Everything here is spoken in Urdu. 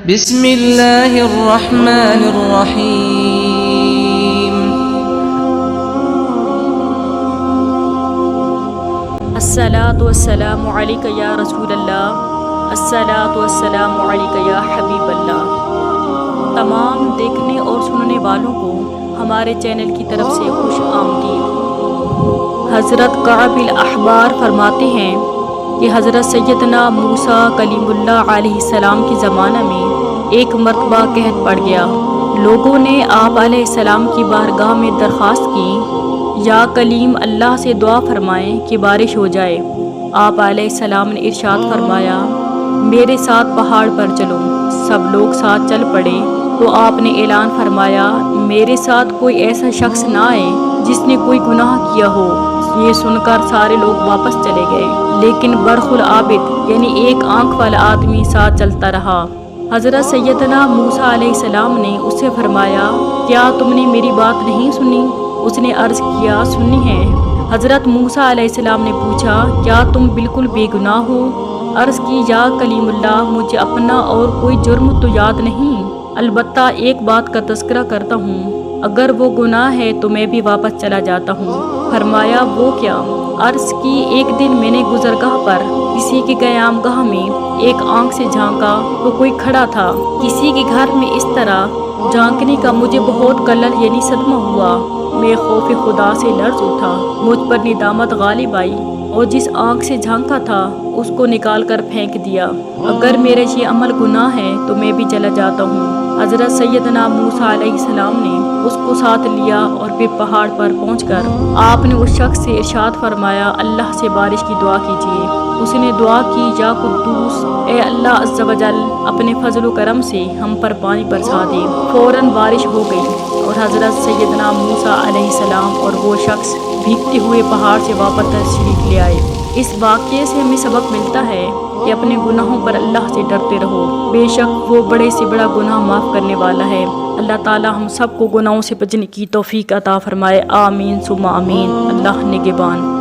بسم اللہ الرحمن الرحیم۔ الصلاۃ والسلام علیک یا رسول اللہ، الصلاۃ والسلام علیک یا حبیب اللہ۔ تمام دیکھنے اور سننے والوں کو ہمارے چینل کی طرف سے خوش آمدید۔ حضرت کعب الاحبار فرماتے ہیں کہ حضرت سیدنا موسیٰ کلیم اللہ علیہ السلام کے زمانہ میں ایک مرتبہ قحط پڑ گیا۔ لوگوں نے آپ علیہ السلام کی بارگاہ میں درخواست کی، یا کلیم اللہ سے دعا فرمائیں کہ بارش ہو جائے۔ آپ علیہ السلام نے ارشاد فرمایا، میرے ساتھ پہاڑ پر چلو۔ سب لوگ ساتھ چل پڑے تو آپ نے اعلان فرمایا، میرے ساتھ کوئی ایسا شخص نہ آئے جس نے کوئی گناہ کیا ہو۔ یہ سن کر سارے لوگ واپس چلے گئے، لیکن برخ العابد یعنی ایک آنکھ والا آدمی ساتھ چلتا رہا۔ حضرت سیدنا موسیٰ علیہ السلام نے اس سے فرمایا، کیا تم نے میری بات نہیں سنی؟ اس نے عرض کیا، سنی ہے۔ حضرت موسیٰ علیہ السلام نے پوچھا، کیا تم بالکل بے گناہ ہو؟ عرض کی، یا کلیم اللہ، مجھے اپنا اور کوئی جرم تو یاد نہیں، البتہ ایک بات کا تذکرہ کرتا ہوں، اگر وہ گناہ ہے تو میں بھی واپس چلا جاتا ہوں۔ فرمایا، وہ کیا؟ عرض کی، ایک دن میں نے گزرگاہ پر کسی کے قیام گاہ میں ایک آنکھ سے جھانکا تو کوئی کھڑا تھا۔ کسی کے گھر میں اس طرح جھانکنے کا مجھے بہت کلل یعنی صدمہ ہوا۔ میں خوف خدا سے لرز اٹھا، مجھ پر ندامت غالب آئی اور جس آنکھ سے جھانکا تھا اس کو نکال کر پھینک دیا۔ اگر میرا یہ عمل گناہ ہے تو میں بھی چلا جاتا ہوں۔ حضرت سیدنا موسیٰ علیہ السلام نے اس کو ساتھ لیا اور پھر پہاڑ پر پہنچ کر آپ نے اس شخص سے ارشاد فرمایا، اللہ سے بارش کی دعا کیجیے۔ اس نے دعا کی، یا قدوس، اے اللہ عز و جل، اپنے فضل و کرم سے ہم پر پانی برسا دے۔ فوراً بارش ہو گئی اور حضرت سیدنا موسیٰ علیہ السلام اور وہ شخص بھیگتے ہوئے پہاڑ سے واپس تشریف لے آئے۔ اس واقعے سے ہمیں سبق ملتا ہے کہ اپنے گناہوں پر اللہ سے ڈرتے رہو، بے شک وہ بڑے سے بڑا گناہ معاف کرنے والا ہے۔ اللہ تعالی ہم سب کو گناہوں سے بچنے کی توفیق عطا فرمائے، آمین ثم آمین۔ اللہ نگہبان۔